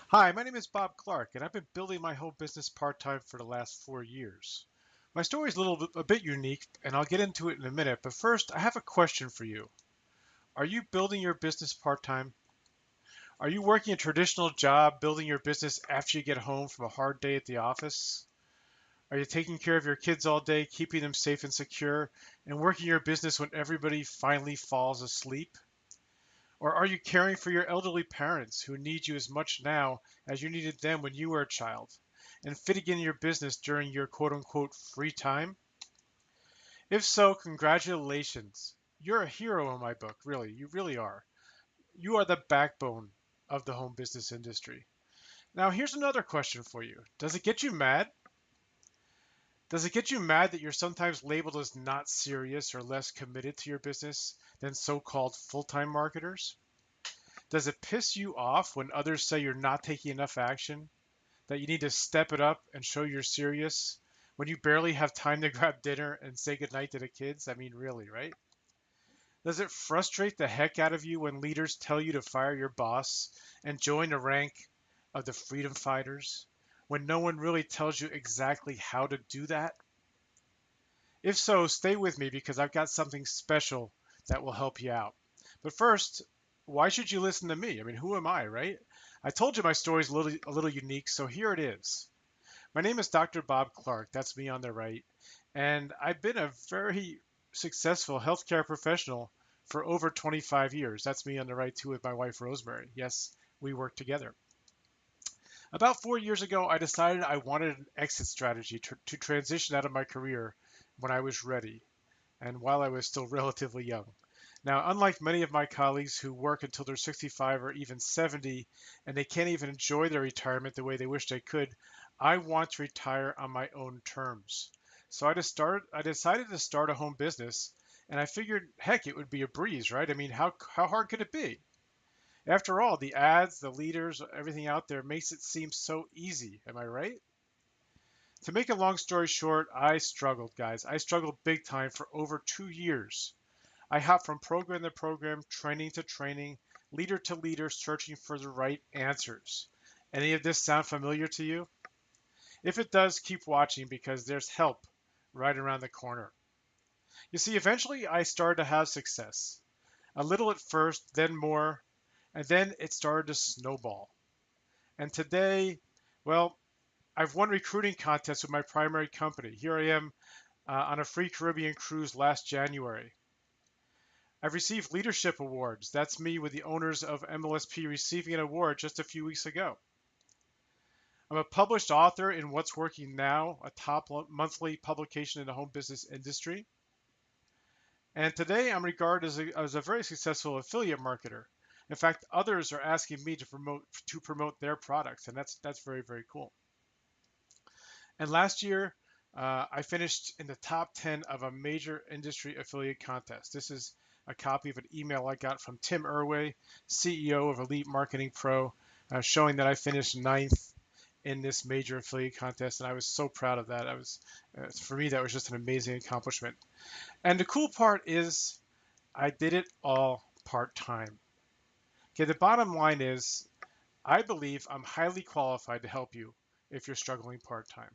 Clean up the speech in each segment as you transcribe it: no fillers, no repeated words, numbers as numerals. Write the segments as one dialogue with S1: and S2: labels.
S1: Hi, my name is Bob Clark, and I've been building my home business part-time for the last 4 years. My story is a bit unique, and I'll get into it in a minute, but first, I have a question for you. Are you building your business part-time? Are you working a traditional job, building your business after you get home from a hard day at the office? Are you taking care of your kids all day, keeping them safe and secure, and working your business when everybody finally falls asleep? Or are you caring for your elderly parents who need you as much now as you needed them when you were a child and fitting in your business during your quote unquote free time? If so, congratulations. You're a hero in my book, really. You really are. You are the backbone of the home business industry. Now, here's another question for you. Does it get you mad? Does it get you mad that you're sometimes labeled as not serious or less committed to your business than so called full time marketers? Does it piss you off when others say you're not taking enough action, that you need to step it up and show you're serious, when you barely have time to grab dinner and say goodnight to the kids? I mean, really, right? Does it frustrate the heck out of you when leaders tell you to fire your boss and join the rank of the freedom fighters, when no one really tells you exactly how to do that? If so, stay with me because I've got something special that will help you out. But first, why should you listen to me? I mean, who am I, right? I told you my story's a little unique, so here it is. My name is Dr. Bob Clark. That's me on the right. And I've been a very successful healthcare professional for over 25 years. That's me on the right, too, with my wife, Rosemary. Yes, we work together. About 4 years ago, I decided I wanted an exit strategy to transition out of my career when I was ready and while I was still relatively young. Now, unlike many of my colleagues who work until they're 65 or even 70 and they can't even enjoy their retirement the way they wish they could, I want to retire on my own terms. So I decided to start a home business, and I figured, heck, it would be a breeze, right? I mean, how hard could it be? After all, the ads, the leaders, everything out there makes it seem so easy. Am I right? To make a long story short, I struggled, guys. I struggled big time for over 2 years. I hop from program to program, training to training, leader to leader, searching for the right answers. Any of this sound familiar to you? If it does, keep watching because there's help right around the corner. You see, eventually I started to have success. A little at first, then more, and then it started to snowball. And today, well, I've won recruiting contests with my primary company. Here I am on a free Caribbean cruise last January. I've received leadership awards. That's me with the owners of MLSP receiving an award just a few weeks ago. I'm a published author in What's Working Now, a top monthly publication in the home business industry. And today I'm regarded as a very successful affiliate marketer. In fact, others are asking me to promote their products, and that's very, very cool. And last year, I finished in the top 10 of a major industry affiliate contest. This is a copy of an email I got from Tim Irway, CEO of Elite Marketing Pro, showing that I finished ninth in this major affiliate contest, and I was so proud of that. For me, that was just an amazing accomplishment. And the cool part is, I did it all part time. Okay, the bottom line is, I believe I'm highly qualified to help you if you're struggling part time.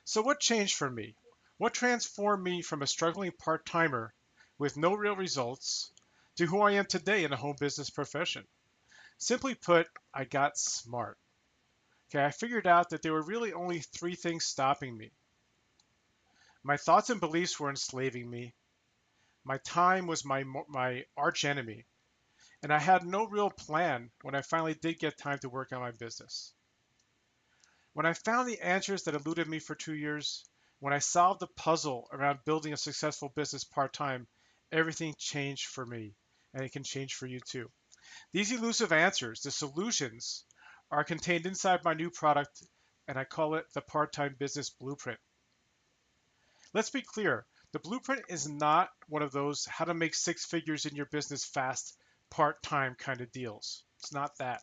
S1: So, what changed for me? What transformed me from a struggling part timer with no real results to who I am today in the home business profession? Simply put, I got smart. Okay, I figured out that there were really only three things stopping me. My thoughts and beliefs were enslaving me. My time was my arch enemy, and I had no real plan when I finally did get time to work on my business. When I found the answers that eluded me for 2 years, when I solved the puzzle around building a successful business part time, everything changed for me, and it can change for you too. These elusive answers, the solutions, are contained inside my new product, and I call it the Part Time Business Blueprint. Let's be clear, the blueprint is not one of those how to make six figures in your business fast, part time kind of deals. It's not that.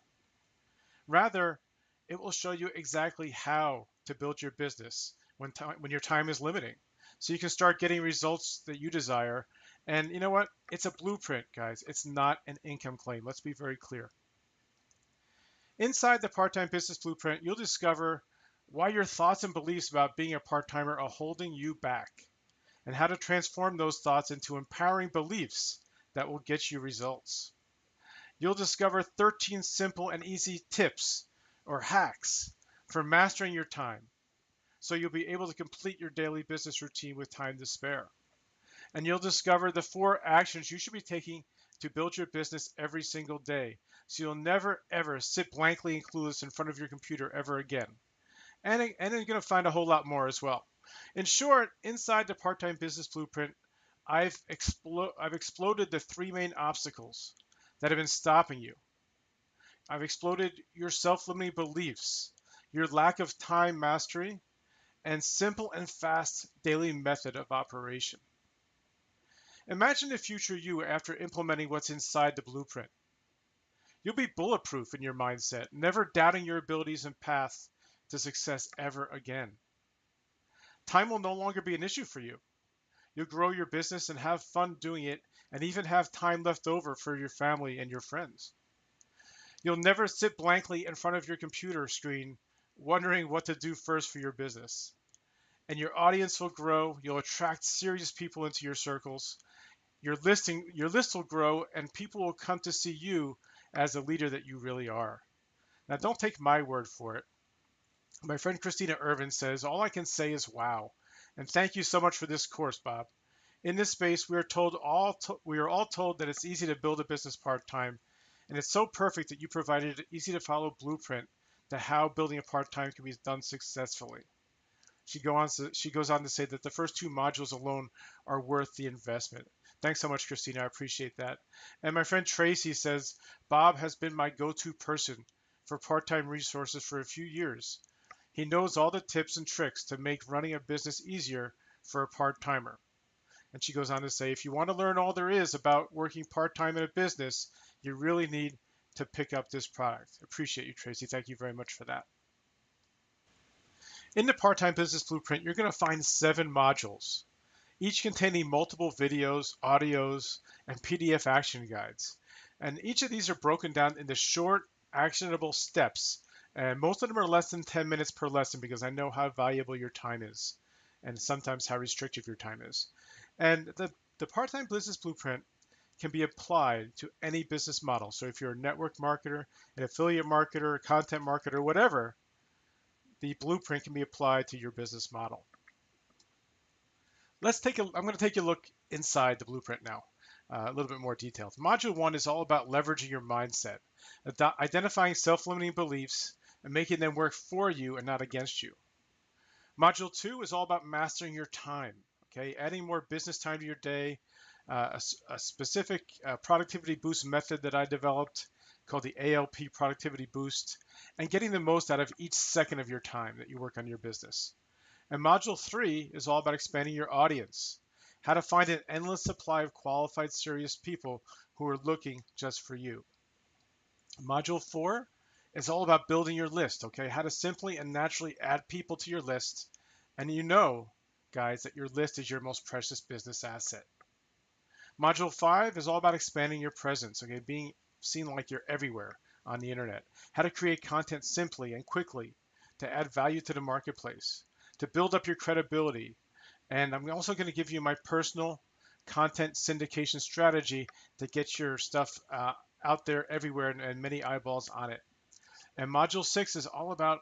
S1: Rather, it will show you exactly how to build your business when your time is limiting. So you can start getting results that you desire. And you know what? It's a blueprint, guys. It's not an income claim. Let's be very clear. Inside the Part-Time Business Blueprint, you'll discover why your thoughts and beliefs about being a part-timer are holding you back, and how to transform those thoughts into empowering beliefs that will get you results. You'll discover 13 simple and easy tips or hacks for mastering your time, so you'll be able to complete your daily business routine with time to spare. And you'll discover the 4 actions you should be taking to build your business every single day, so you'll never ever sit blankly and clueless in front of your computer ever again. And you're going to find a whole lot more as well. In short, inside the Part-Time Business Blueprint, I've exploded the 3 main obstacles that have been stopping you. I've exploded your self-limiting beliefs, your lack of time mastery, and simple and fast daily method of operation. Imagine the future you after implementing what's inside the blueprint. You'll be bulletproof in your mindset, never doubting your abilities and path to success ever again. Time will no longer be an issue for you. You'll grow your business and have fun doing it, and even have time left over for your family and your friends. You'll never sit blankly in front of your computer screen wondering what to do first for your business. And your audience will grow, you'll attract serious people into your circles. Your list will grow, and people will come to see you as the leader that you really are. Now, don't take my word for it. My friend Christina Irvin says, all I can say is wow. And thank you so much for this course, Bob. In this space, we are all told that it's easy to build a business part-time, and it's so perfect that you provided an easy-to-follow blueprint to how building a part-time can be done successfully. She goes on to say that the first 2 modules alone are worth the investment. Thanks so much, Christina. I appreciate that. And my friend Tracy says, Bob has been my go-to person for part-time resources for a few years. He knows all the tips and tricks to make running a business easier for a part-timer. And she goes on to say, if you want to learn all there is about working part-time in a business, you really need to pick up this product. Appreciate you, Tracy. Thank you very much for that. In the Part-Time Business Blueprint, you're going to find 7 modules, each containing multiple videos, audios, and PDF action guides. And each of these are broken down into short, actionable steps. And most of them are less than 10 minutes per lesson, because I know how valuable your time is and sometimes how restrictive your time is. And the Part-Time Business Blueprint can be applied to any business model. So if you're a network marketer, an affiliate marketer, a content marketer, whatever, the blueprint can be applied to your business model. I'm going to take a look inside the blueprint now, a little bit more detailed. Module 1 is all about leveraging your mindset, identifying self-limiting beliefs and making them work for you and not against you. Module 2 is all about mastering your time, okay? Adding more business time to your day, a specific productivity boost method that I developed called the ALP Productivity Boost, and getting the most out of each second of your time that you work on your business. And Module 3 is all about expanding your audience, how to find an endless supply of qualified, serious people who are looking just for you. Module 4 is all about building your list, okay? How to simply and naturally add people to your list. And you know, guys, that your list is your most precious business asset. Module 5 is all about expanding your presence, okay? Being seen like you're everywhere on the internet. How to create content simply and quickly to add value to the marketplace, to build up your credibility. And I'm also going to give you my personal content syndication strategy to get your stuff out there everywhere and many eyeballs on it. And Module 6 is all about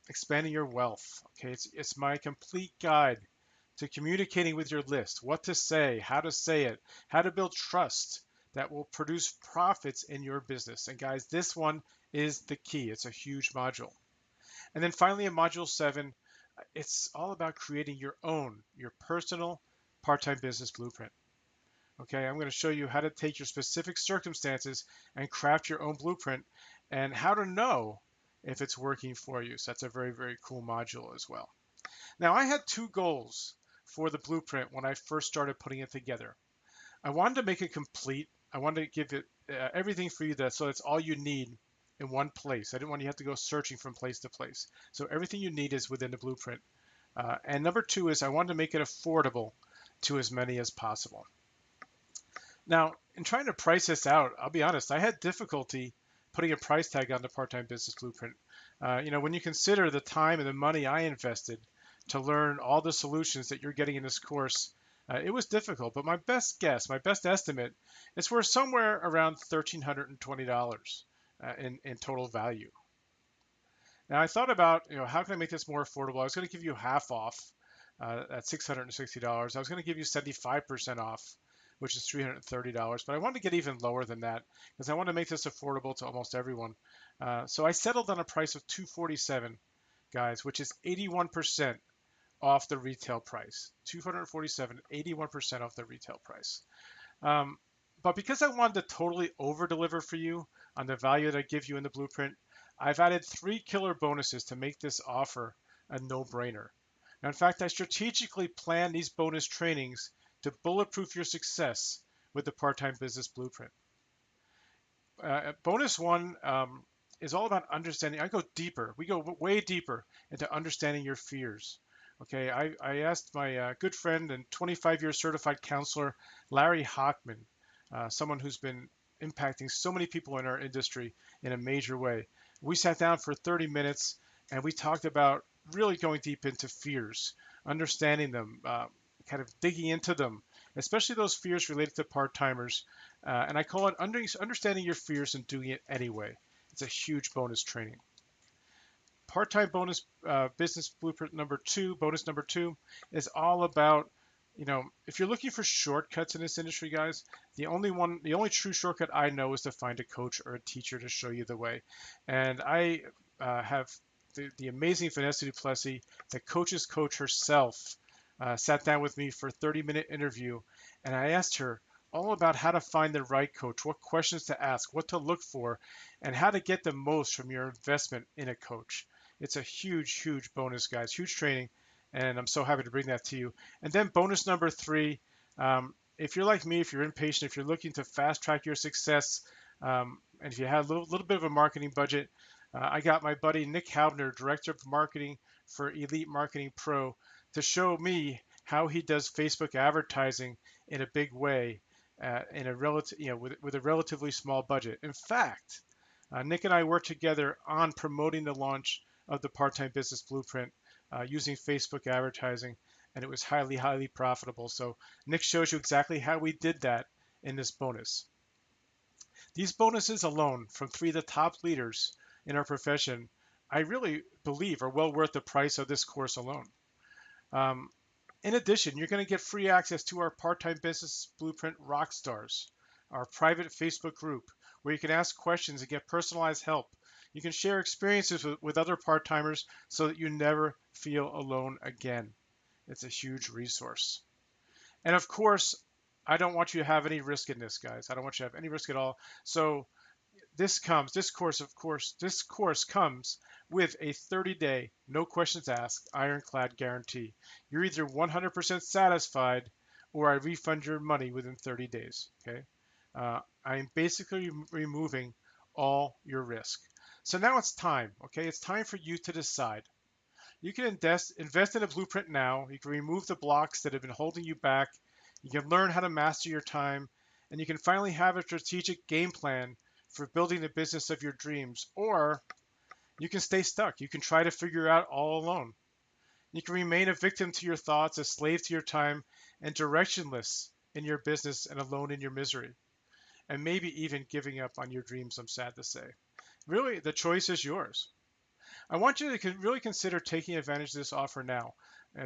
S1: expanding your wealth. Okay, it's my complete guide to communicating with your list, what to say, how to say it, how to build trust that will produce profits in your business. And guys, this one is the key. It's a huge module. And then finally, in Module 7, it's all about creating your personal part-time business blueprint. Okay, I'm going to show you how to take your specific circumstances and craft your own blueprint, and how to know if it's working for you. So that's a very, very cool module as well. Now, I had 2 goals for the blueprint when I first started putting it together. I wanted to make it complete. I wanted to give it everything for you so it's all you need in one place. I didn't want you to have to go searching from place to place. So everything you need is within the blueprint. And number 2 is I wanted to make it affordable to as many as possible. Now, in trying to price this out, I'll be honest, I had difficulty putting a price tag on the Part-Time Business Blueprint. When you consider the time and the money I invested to learn all the solutions that you're getting in this course, it was difficult, but my best guess, my best estimate, is we're somewhere around $1,320 in total value. Now I thought about, how can I make this more affordable? I was going to give you half off at $660. I was going to give you 75% off, which is $330, but I wanted to get even lower than that because I want to make this affordable to almost everyone. So I settled on a price of $247, guys, which is 81% off the retail price. $247, 81% off the retail price. But because I wanted to totally over deliver for you on the value that I give you in the blueprint, I've added 3 killer bonuses to make this offer a no-brainer. Now, in fact, I strategically planned these bonus trainings to bulletproof your success with the Part-Time Business Blueprint. Bonus 1 is all about understanding. I go deeper. We go way deeper into understanding your fears. Okay, I asked my good friend and 25-year certified counselor, Larry Hockman, someone who's been impacting so many people in our industry in a major way. We sat down for 30 minutes and we talked about really going deep into fears, understanding them, kind of digging into them, especially those fears related to part-timers. And I call it understanding your fears and doing it anyway. It's a huge bonus training. Part-time bonus business blueprint bonus number two is all about, if you're looking for shortcuts in this industry, guys, the only true shortcut I know is to find a coach or a teacher to show you the way. And I have the amazing Vanessa Duplessis, the coach's coach herself, sat down with me for a 30-minute interview, and I asked her all about how to find the right coach, what questions to ask, what to look for, and how to get the most from your investment in a coach. It's a huge, huge bonus, guys, huge training, and I'm so happy to bring that to you. And then bonus number 3, if you're like me, if you're impatient, if you're looking to fast track your success, and if you have a little bit of a marketing budget, I got my buddy Nick Haubner, Director of Marketing for Elite Marketing Pro, to show me how he does Facebook advertising in a big way, in a with a relatively small budget. In fact, Nick and I worked together on promoting the launch of the Part-Time Business Blueprint using Facebook advertising, and it was highly, highly profitable. So Nick shows you exactly how we did that in this bonus. These bonuses alone from 3 of the top leaders in our profession, I really believe are well worth the price of this course alone. In addition, you're going to get free access to our Part-Time Business Blueprint Rockstars, our private Facebook group, where you can ask questions and get personalized help. You can share experiences with other part-timers so that you never feel alone again. It's a huge resource. And of course, I don't want you to have any risk in this, guys. I don't want you to have any risk at all. So this course comes with a 30-day, no questions asked, ironclad guarantee. You're either 100% satisfied or I refund your money within 30 days. Okay, I'm basically removing all your risk. So now it's time. Okay, it's time for you to decide. You can invest in a blueprint now. You can remove the blocks that have been holding you back. You can learn how to master your time, and you can finally have a strategic game plan for building the business of your dreams. Or you can stay stuck. You can try to figure it out all alone. You can remain a victim to your thoughts, a slave to your time, and directionless in your business and alone in your misery. And maybe even giving up on your dreams, I'm sad to say. Really, the choice is yours. I want you to really consider taking advantage of this offer now.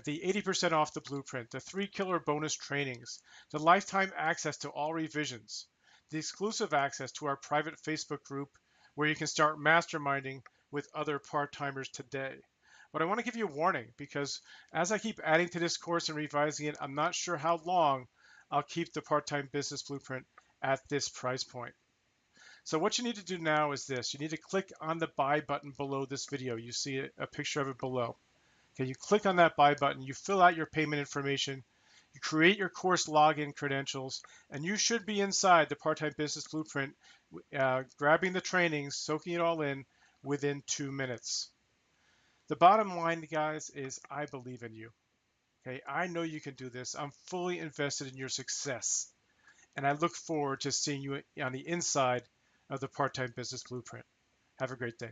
S1: The 80% off the blueprint, the 3 killer bonus trainings, the lifetime access to all revisions, the exclusive access to our private Facebook group where you can start masterminding with other part-timers today. But I want to give you a warning because as I keep adding to this course and revising it, I'm not sure how long I'll keep the Part-Time Business Blueprint at this price point. So what you need to do now is this. You need to click on the buy button below this video. You see a picture of it below. Okay, you click on that buy button, you fill out your payment information, you create your course login credentials, and you should be inside the Part-Time Business Blueprint, grabbing the trainings, soaking it all in within 2 minutes. The bottom line, guys, is I believe in you. Okay, I know you can do this. I'm fully invested in your success, and I look forward to seeing you on the inside of the Part-Time Business Blueprint. Have a great day.